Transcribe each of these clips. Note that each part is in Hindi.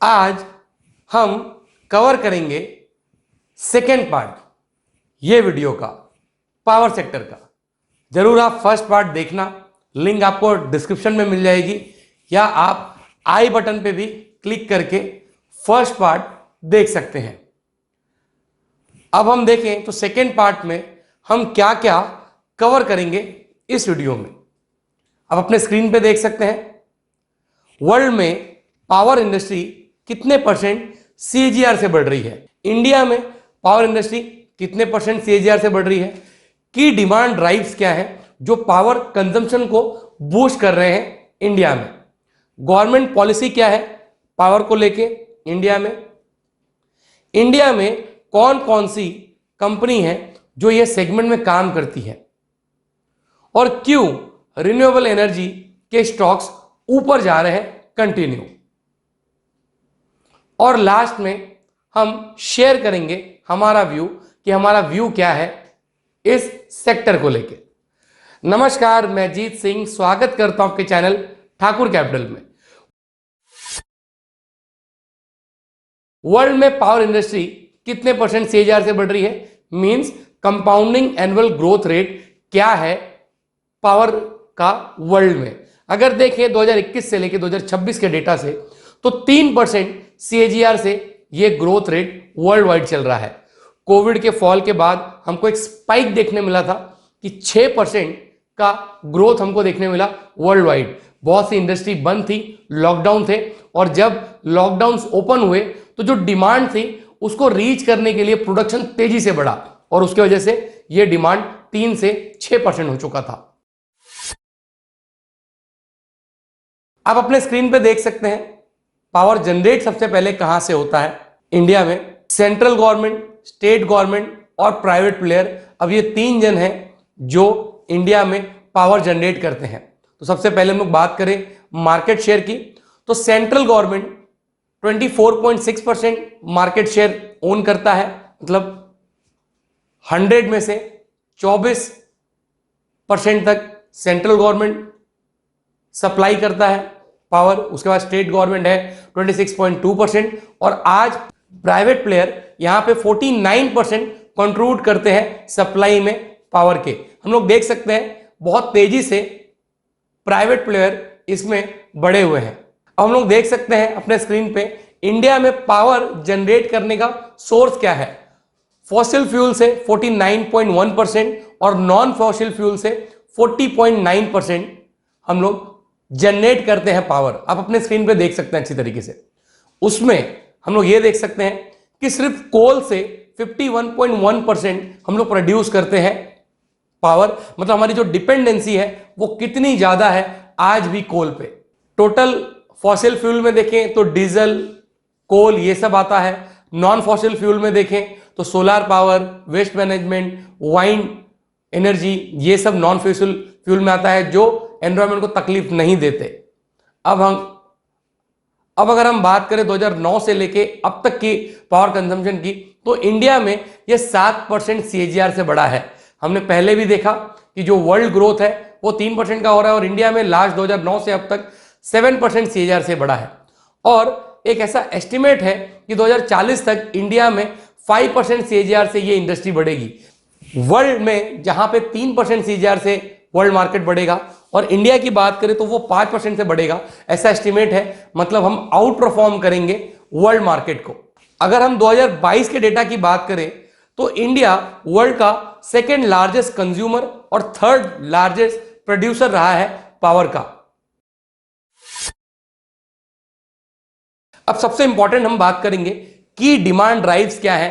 आज हम कवर करेंगे सेकेंड पार्ट ये वीडियो का, पावर सेक्टर का। जरूर आप फर्स्ट पार्ट देखना, लिंक आपको डिस्क्रिप्शन में मिल जाएगी, या आप आई बटन पे भी क्लिक करके फर्स्ट पार्ट देख सकते हैं। अब हम देखें तो सेकेंड पार्ट में हम क्या क्या कवर करेंगे इस वीडियो में। अब अपने स्क्रीन पे देख सकते हैं, वर्ल्ड में पावर इंडस्ट्री कितने परसेंट सीएजीआर से बढ़ रही है, इंडिया में पावर इंडस्ट्री कितने परसेंट सीएजीआर से बढ़ रही है, की डिमांड ड्राइव्स क्या है जो पावर कंजम्पशन को बूस्ट कर रहे हैं इंडिया में, गवर्नमेंट पॉलिसी क्या है पावर को लेके इंडिया में कौन कौन सी कंपनी है जो ये सेगमेंट में काम करती है, और क्यों रिन्यूएबल एनर्जी के स्टॉक्स ऊपर जा रहे हैं कंटिन्यू। और लास्ट में हम शेयर करेंगे हमारा व्यू कि हमारा व्यू क्या है इस सेक्टर को लेके। नमस्कार, मैं जीत सिंह स्वागत करता हूं आपके चैनल ठाकुर कैपिटल में। वर्ल्ड में पावर इंडस्ट्री कितने परसेंट सीएजीआर से बढ़ रही है, means compounding annual growth rate क्या है पावर का वर्ल्ड में। अगर देखें 2021 से लेकर 2026 के डेटा से तो 3% सीएजीआर से ये ग्रोथ रेट वर्ल्ड वाइड चल रहा है। कोविड के फॉल के बाद हमको एक स्पाइक देखने मिला था कि 6% का ग्रोथ हमको देखने मिला वर्ल्ड वाइड। बहुत सी इंडस्ट्री बंद थी, लॉकडाउन थे, और जब लॉकडाउन ओपन हुए तो जो डिमांड थी उसको रीच करने के लिए प्रोडक्शन तेजी से बढ़ा, और उसकी वजह से यह डिमांड 3 से 6% हो चुका था। आप अपने स्क्रीन पे देख सकते हैं पावर जनरेट सबसे पहले कहां से होता है इंडिया में। सेंट्रल गवर्नमेंट, स्टेट गवर्नमेंट और प्राइवेट प्लेयर, अब ये 3 जन हैं जो इंडिया में पावर जनरेट करते हैं। तो सबसे पहले हम लोग बात करें मार्केट शेयर की, तो central government 24.6% market share own करता है, मतलब 100 में से 24% तक सेंट्रल गवर्नमेंट सप्लाई करता है पावर। उसके बाद स्टेट गवर्नमेंट है 26.2%, और आज प्राइवेट प्लेयर यहां पे 49% कंट्रीब्यूट करते हैं सप्लाई में पावर के। हम लोग देख सकते हैं बहुत तेजी से प्राइवेट प्लेयर इसमें बढ़े हुए हैं। अब हम लोग देख सकते हैं अपने स्क्रीन पे इंडिया में पावर जनरेट करने का सोर्स क्या है। फॉसिल फ्यूल से 49.1% और नॉन फॉसिल फ्यूल से 40.9% हम लोग जनरेट करते हैं पावर। आप अपने स्क्रीन पे देख सकते हैं अच्छी तरीके से। उसमें हम लोग ये देख सकते हैं कि सिर्फ कोल से 51.1% हम लोग प्रोड्यूस करते हैं पावर, मतलब हमारी जो डिपेंडेंसी है वो कितनी ज्यादा है आज भी कोल पे। टोटल फॉसिल फ्यूल में देखें तो डीजल, कोल ये सब आता है। नॉन फॉसिल फ्यूल में देखें तो solar power, waste management, wind energy, ये सब नॉन फॉसिल फ्यूल में आता है जो एनवायरमेंट को तकलीफ नहीं देते। अब अगर हम बात करें 2009 से लेके अब तक की पावर कंजम्पशन की, तो इंडिया में ये 7% सीएजीआर से बढ़ा है। हमने पहले भी देखा कि जो वर्ल्ड ग्रोथ है वो 3% का हो रहा है, और इंडिया में लास्ट 2009 से अब तक 7% सीएजीआर से बढ़ा है। और एक ऐसा एस्टिमेट है कि 2040 तक इंडिया में 5% सीएजीआर से ये इंडस्ट्री बढ़ेगी। वर्ल्ड में जहां पे 3% सीएजीआर से वर्ल्ड मार्केट बढ़ेगा, और इंडिया की बात करें तो वो 5% से बढ़ेगा, ऐसा एस्टिमेट है। मतलब हम आउट परफॉर्म करेंगे वर्ल्ड मार्केट को। अगर हम 2022 के डेटा की बात करें तो इंडिया वर्ल्ड का सेकेंड लार्जेस्ट कंज्यूमर और थर्ड लार्जेस्ट प्रोड्यूसर रहा है पावर का। अब सबसे इंपॉर्टेंट हम बात करेंगे कि डिमांड ड्राइव्स क्या है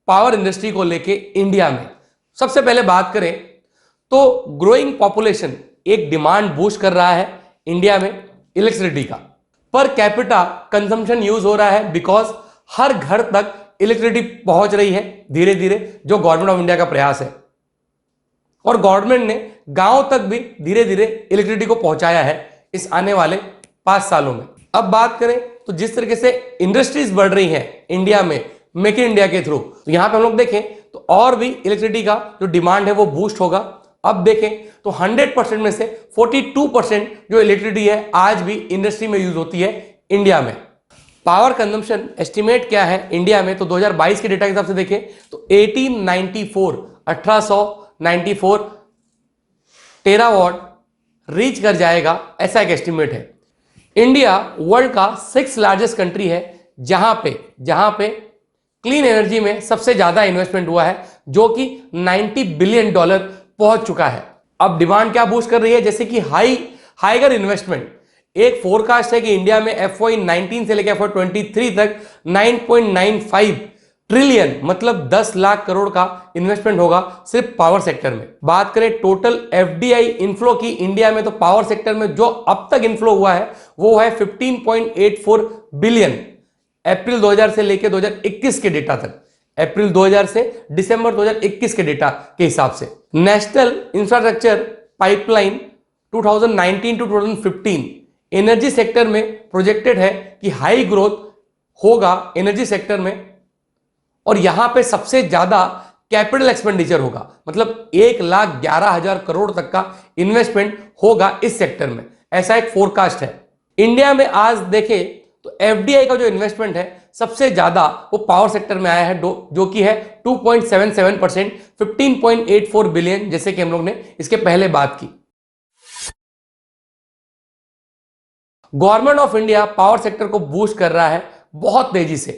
पावर इंडस्ट्री को लेके इंडिया में। सबसे पहले बात करें तो ग्रोइंग पॉपुलेशन एक डिमांड बूस्ट कर रहा है इंडिया में इलेक्ट्रिसिटी का। पर कैपिटा कंजम्पशन यूज हो रहा है बिकॉज हर घर तक इलेक्ट्रिसिटी पहुंच रही है धीरे धीरे, जो गवर्नमेंट ऑफ इंडिया का प्रयास है, और गवर्नमेंट ने गांव तक भी धीरे धीरे इलेक्ट्रिसिटी को पहुंचाया है इस आने वाले 5 सालों में। अब बात करें तो जिस तरीके से इंडस्ट्रीज बढ़ रही हैं इंडिया में मेक इन इंडिया के थ्रू, तो यहां पे हम लोग देखें तो और भी इलेक्ट्रिसिटी का जो डिमांड है वो बूस्ट होगा। अब देखें तो 100% में से 42% जो इलेक्ट्रिसिटी है आज भी इंडस्ट्री में यूज होती है इंडिया में। पावर कंजम्पशन एस्टिमेट क्या है इंडिया में, तो 2022 के डेटा के हिसाब से देखें तो 1894 टेरावाट रीच कर जाएगा, ऐसा एक एस्टिमेट है। इंडिया वर्ल्ड का 6th लार्जेस्ट कंट्री है जहां पे क्लीन एनर्जी में सबसे ज्यादा इन्वेस्टमेंट हुआ है, जो कि $90 बिलियन पहुंच चुका है। अब डिमांड क्या बूस्ट कर रही है, जैसे कि हाइगर इन्वेस्टमेंट। एक फोरकास्ट है कि इंडिया में FY19 से लेकर FY23 तक 9.95 ट्रिलियन मतलब 10 लाख करोड़ का इन्वेस्टमेंट होगा सिर्फ पावर सेक्टर में। बात करें टोटल FDI इनफ्लो की इंडिया में, तो पावर सेक्टर में जो अब तक इनफ्लो हुआ है वो है 15.84 बिलियन अप्रैल 2000 से लेकर 2021 के डेटा तक, अप्रैल 2000 से दिसंबर 2021 के डेटा के हिसाब से। National infrastructure pipeline 2019 to 2015 energy sector में प्रोजेक्टेड है कि हाई ग्रोथ होगा एनर्जी सेक्टर में, और यहां पे सबसे ज्यादा कैपिटल एक्सपेंडिचर होगा, मतलब 1,11,000 करोड़ तक का इन्वेस्टमेंट होगा इस सेक्टर में, ऐसा एक फोरकास्ट है। इंडिया में आज देखें तो FDI का जो इन्वेस्टमेंट है सबसे ज्यादा वो पावर सेक्टर में आया है, जो कि है 2.77%, 15.84 बिलियन, जैसे कि हम लोग ने इसके पहले बात की। Government of India power sector को बूस्ट कर रहा है बहुत तेजी से।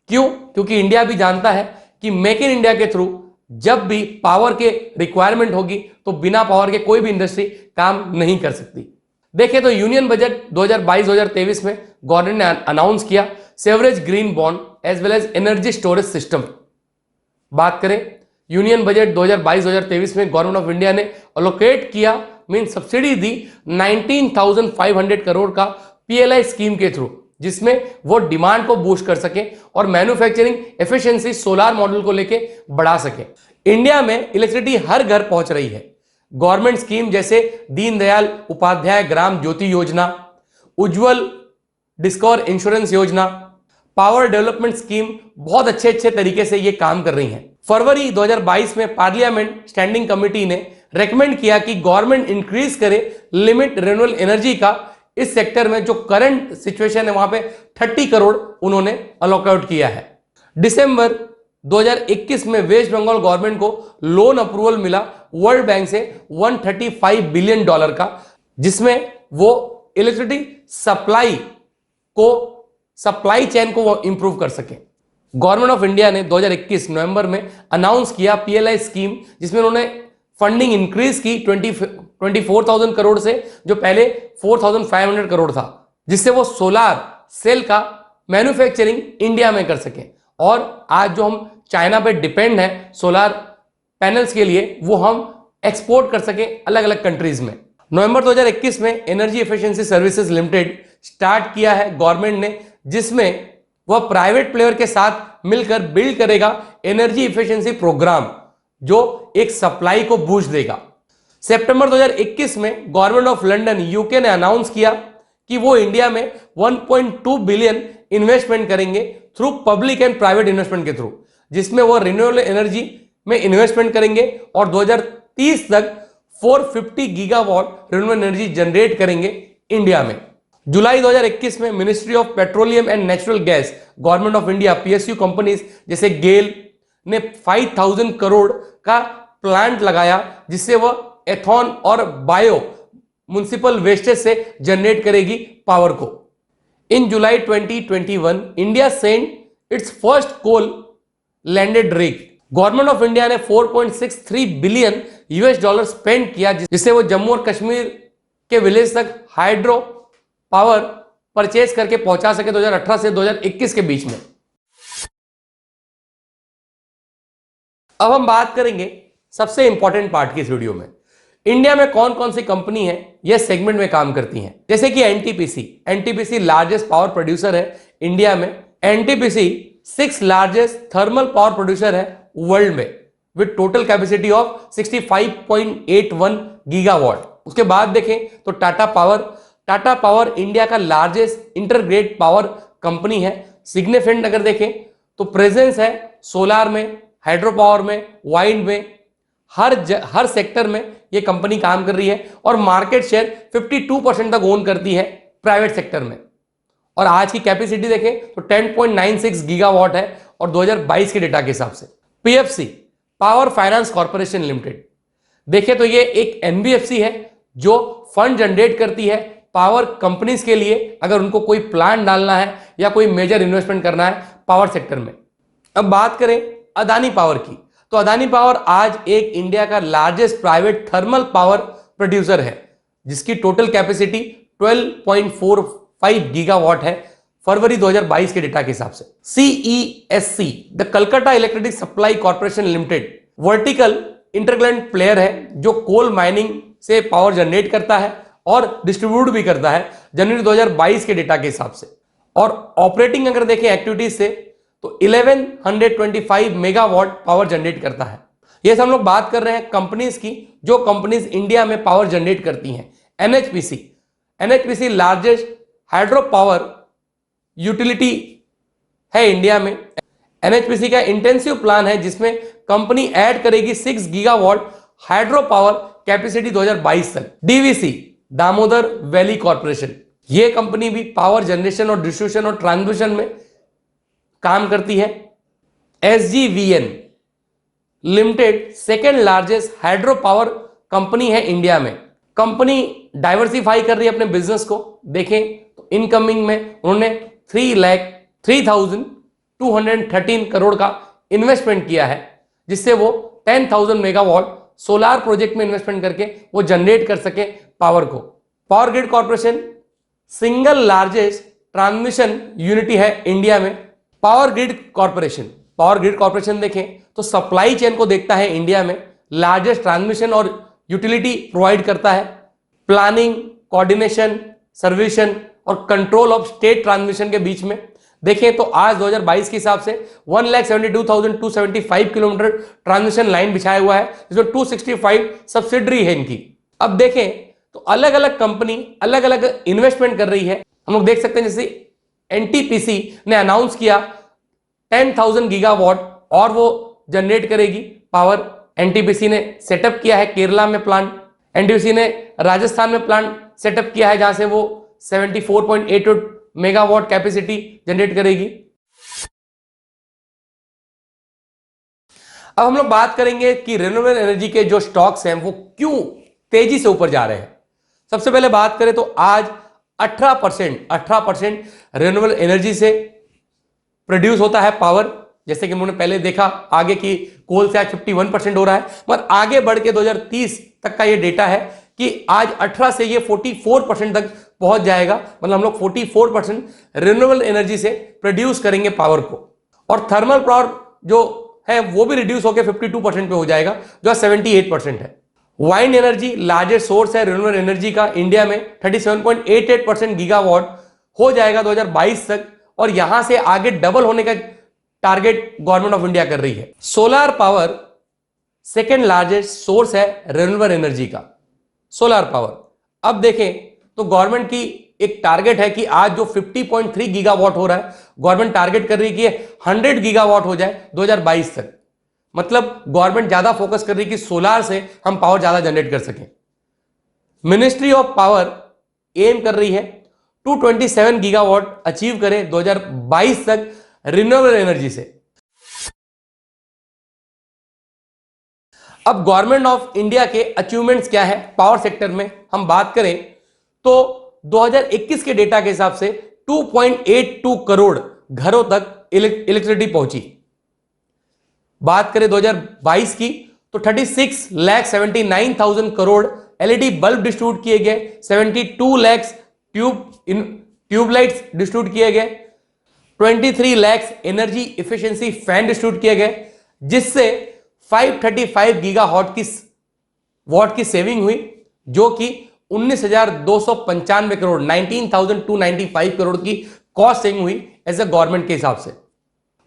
क्यों? क्योंकि इंडिया भी जानता है कि मेक इन इंडिया के थ्रू जब भी पावर के रिक्वायरमेंट होगी तो बिना पावर के कोई भी इंडस्ट्री काम नहीं कर सकती। देखें तो यूनियन बजट 2022-2023 में गवर्नमेंट ने अनाउंस किया sovereign green bond as well as energy storage system. बात करें यूनियन बजट 2022-2023 में गवर्नमेंट ऑफ इंडिया ने अलोकेट किया, मीन सब्सिडी दी 19,500 करोड़ का PLI स्कीम के थ्रू, जिसमें वो डिमांड को बूस्ट कर सके और मैन्युफैक्चरिंग एफिशिएंसी सोलार मॉडल को लेके बढ़ा सके। इंडिया में इलेक्ट्रिसिटी हर घर पहुंच रही है। गवर्नमेंट स्कीम जैसे दीनदयाल उपाध्याय ग्राम ज्योति योजना, उज्जवल डिस्कवर इंश्योरेंस योजना, पावर डेवलपमेंट स्कीम बहुत अच्छे तरीके से ये काम कर रही हैं। फरवरी 2022 में पार्लियामेंट स्टैंडिंग कमेटी ने रेकमेंड किया कि गवर्नमेंट इंक्रीज करे लिमिट रिन्यूएबल एनर्जी का। इस सेक्टर में जो करंट सिचुएशन है वहां पे 30 करोड़ उन्होंने अलॉकेट किया है। दिसंबर 2021 में वेस्ट बंगाल गवर्नमेंट को लोन अप्रूवल मिला वर्ल्ड बैंक से $135 बिलियन का, जिसमें वो इलेक्ट्रिसिटी सप्लाई चेन को वो इंप्रूव कर सके। गवर्नमेंट ऑफ इंडिया ने 2021 नवंबर में अनाउंस किया PLI स्कीम, जिसमें उन्होंने फंडिंग इंक्रीज की 24,000 करोड़ से, जो पहले 4,500 करोड़ था, जिससे वो सोलार सेल का मैन्युफैक्चरिंग इंडिया में कर सके। और आज जो हम चाइना पे डिपेंड है सोलार पैनल्स के लिए, वो हम एक्सपोर्ट कर सके अलग अलग कंट्रीज में। नवंबर 2021 में energy efficiency services limited start किया है गवर्नमेंट ने, जिसमें वह प्राइवेट प्लेयर के साथ मिलकर बिल्ड करेगा एनर्जी एफिशिएंसी प्रोग्राम, जो एक सप्लाई को बूस्ट देगा। सितंबर 2021 में गवर्नमेंट ऑफ लंदन यूके ने अनाउंस किया कि वो इंडिया में 1.2 बिलियन इन्वेस्टमेंट करेंगे through public and private investment के थ्रू, जिसमें वो रिन्यूएबल एनर्जी में इन्वेस्टमेंट करेंगे और 2030 तक 450 गीगावाट रिन्यूएबल एनर्जी जनरेट करेंगे इंडिया में। जुलाई 2021 में ministry of petroleum and natural gas, government of India, PSU companies जैसे गेल ने 5,000 करोड़ का प्लांट लगाया, जिससे वह एथॉन और बायो म्युनिसिपल वेस्टेज से जनरेट करेगी पावर को। In July 2021 India sent its first coal landed rig. Government of India ने $4.63 बिलियन स्पेंड किया, जिससे वो जम्मू और कश्मीर के विलेज तक हाइड्रो पावर परचेज करके पहुंचा सके 2018 से 2021 के बीच में। अब हम बात करेंगे सबसे इंपॉर्टेंट पार्ट की इस वीडियो में, इंडिया में कौन कौन सी कंपनी है ये सेगमेंट में काम करती हैं। जैसे कि एनटीपीसी लार्जेस्ट पावर प्रोड्यूसर है इंडिया में। NTPC 6th largest thermal power producer है वर्ल्ड में with total capacity of 65.81 gigawatt. उसके बाद देखें तो टाटा पावर इंडिया का लार्जेस्ट इंटरग्रेड पावर कंपनी है। सिग्निफिकेंट अगर देखें तो प्रेजेंस है सोलार में, हाइड्रो पावर में, वाइंड में, हर सेक्टर में ये कंपनी काम कर रही है और मार्केट शेयर 52% तक ओन करती है प्राइवेट सेक्टर में। और आज की कैपेसिटी देखें तो 10.96 गीगावाट है और 2022 के डेटा के हिसाब से। PFC, power finance corporation limited, देखें तो ये एक एनबीएफसी है जो फंड जनरेट करती है पावर कंपनीज के लिए, अगर उनको कोई प्लांट डालना है या कोई मेजर इन्वेस्टमेंट करना है पावर सेक्टर में। अब बात करें अदानी पावर की, तो अदानी पावर आज एक इंडिया का largest private thermal power producer है, जिसकी टोटल कैपेसिटी 12.45 गीगावाट है फरवरी 2022 के डेटा के हिसाब से। CESC, the Calcutta Electric Supply Corporation Limited, vertical integrated player है जो कोल माइनिंग से पावर जनरेट करता है और डिस्ट्रीब्यूट भी करता है जनवरी 2022 के डेटा के हिसाब से। और ऑपरेटिंग अगर देखें एक्टिविटीज से तो 1125 मेगावाट पावर जनरेट करता है। ये हम लोग बात कर रहे हैं कंपनीज की, जो कंपनीज इंडिया में पावर जनरेट करती हैं। NHPC largest hydro power utility है इंडिया में। एनएचपीसी का इंटेंसिव प्लान है जिसमें कंपनी ऐड करेगी 6 गीगावाट हाइड्रो पावर कैपेसिटी 2022 तक। डीवीसी, दामोदर वैली कॉर्पोरेशन, यह कंपनी भी पावर जनरेशन और डिस्ट्रीब्यूशन और ट्रांसमिशन में काम करती है। SJVN limited second largest hydro power company है इंडिया में। कंपनी डाइवर्सिफाई कर रही है अपने बिजनेस को। देखें तो इनकमिंग में उन्होंने 3,0213 करोड़ का इन्वेस्टमेंट किया है, जिससे वो 10,000 मेगावाट सोलार प्रोजेक्ट में इन्वेस्टमेंट करके वो जनरेट कर सके पावर को। Power grid corporation single largest transmission unity है इंडिया में। पावर ग्रिड कॉर्पोरेशन देखें तो सप्लाई चेन को देखता है इंडिया में, लार्जेस्ट ट्रांसमिशन और यूटिलिटी प्रोवाइड करता है, प्लानिंग, कोऑर्डिनेशन, सर्विसन और कंट्रोल ऑफ स्टेट ट्रांसमिशन के बीच में। देखें तो आज 2022 के हिसाब से 1,72,275 किलोमीटर ट्रांसमिशन लाइन बिछाया हुआ है, जिसमें 265 सब्सिडरी है इनकी। अब देखें तो अलग अलग कंपनी अलग अलग इन्वेस्टमेंट कर रही है। हम लोग देख सकते हैं जैसे एनटीपीसी ने अनाउंस किया 10,000 गीगावाट और वो जनरेट करेगी पावर। एनटीपीसी ने सेटअप किया है केरला में प्लांट। एनटीपीसी ने राजस्थान में प्लांट सेटअप किया है जहां से वो 74.88 मेगावाट कैपेसिटी जनरेट करेगी। अब हम लोग बात करेंगे कि रिन्यूएबल एनर्जी के जो स्टॉक्स हैं वो क्यों तेजी से ऊपर जा रहे हैं। सबसे पहले बात करें तो आज 18% रिन्यूएबल एनर्जी से प्रोड्यूस होता है पावर। जैसे कि हमने पहले देखा आगे की कोल से आज 51% हो रहा है, मगर आगे बढ़ के 2030 तक का ये डेटा है कि आज 18 से ये 44% तक पहुंच जाएगा। मतलब हम लोग 44% रिन्यूएबल एनर्जी से प्रोड्यूस करेंगे पावर को। और थर्मल पावर जो है वो भी रिड्यूस होकर 52% पे हो जाएगा, जो 78% है। वाइंड एनर्जी लार्जेस्ट सोर्स है रिन्यूएबल एनर्जी का इंडिया में, 37.88% गीगावाट हो जाएगा 2022 तक, और यहां से आगे डबल होने का टारगेट गवर्नमेंट ऑफ इंडिया कर रही है। Solar power second largest source है रिन्यूएबल एनर्जी का, सोलर पावर। अब देखें तो गवर्नमेंट की एक टारगेट है कि आज जो 50.3 गीगावाट हो रहा है, गवर्नमेंट टारगेट कर रही है कि 100 गीगावाट हो जाए 2022 तक। मतलब गवर्नमेंट ज्यादा फोकस कर रही है कि सोलार से हम पावर ज्यादा जनरेट कर सकें। मिनिस्ट्री ऑफ पावर एम कर रही है 227 गीगावाट अचीव करें 2022 तक रिन्यूएबल एनर्जी से। अब गवर्नमेंट ऑफ इंडिया के अचीवमेंट्स क्या है पावर सेक्टर में हम बात करें तो 2021 के डेटा के हिसाब से 2.82 करोड़ घरों तक इलेक्ट्रिसिटी पहुंची। बात करें 2022 की तो 36,79,000 करोड़ एलईडी बल्ब डिस्ट्रीब्यूट किए गए, 72 लाख ट्यूबलाइट्स डिस्ट्रीब्यूट किए गए, 23 lakh energy efficiency fan distribute किए गए, जिससे 535 गीगावाट की सेविंग हुई, जो कि 19,295 करोड़ 19,295 करोड़ की कॉस्ट सेविंग हुई एज ए गवर्नमेंट के हिसाब से।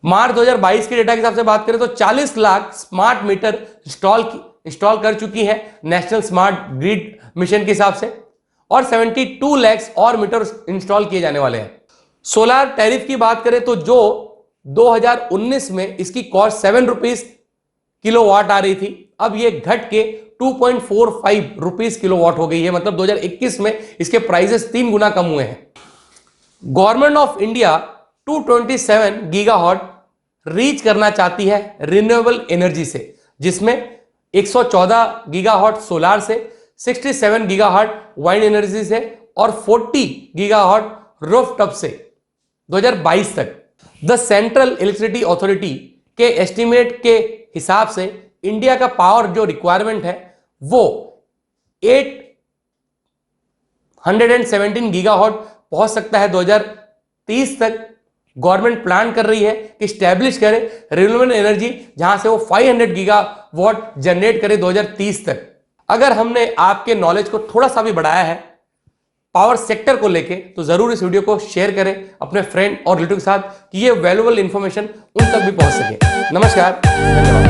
मार्च 2022 के डेटा के हिसाब से बात करें तो 40 लाख स्मार्ट मीटर इंस्टॉल कर चुकी है नेशनल स्मार्ट ग्रिड मिशन के हिसाब से, और 72 लाख और मीटर इंस्टॉल किए जाने वाले हैं। सोलर टैरिफ की बात करें तो जो 2019 में इसकी कॉस्ट 7 रुपीज किलोवाट आ रही थी, अब ये घट के 2.45 रुपीज किलोवाट हो गई है। मतलब 2021 में इसके प्राइसेस 3 गुना कम हुए हैं। Government of India 227 gigawatt reach करना चाहती है रिन्यूएबल एनर्जी से, जिसमें 114 गीगावाट सोलार से, 67 गीगावाट वाइंड एनर्जी से और 40 गीगावाट रूफटॉप से 2022 तक। द सेंट्रल इलेक्ट्रिसिटी अथॉरिटी के एस्टिमेट के हिसाब से इंडिया का पावर जो रिक्वायरमेंट है वो 817 गीगावाट पहुंच सकता है 2030 तक। गवर्नमेंट प्लान कर रही है कि स्टैब्लिश करे रिन्यूएबल एनर्जी, जहां से वो 500 गीगावाट जनरेट करे 2030 तक। अगर हमने आपके नॉलेज को थोड़ा सा भी बढ़ाया है पावर सेक्टर को लेके, तो जरूर इस वीडियो को शेयर करें अपने फ्रेंड और रिलेटिव के साथ कि ये वैल्यूएबल इंफॉर्मेशन उन तक भी पहुंच सके। नमस्कार, धन्यवाद।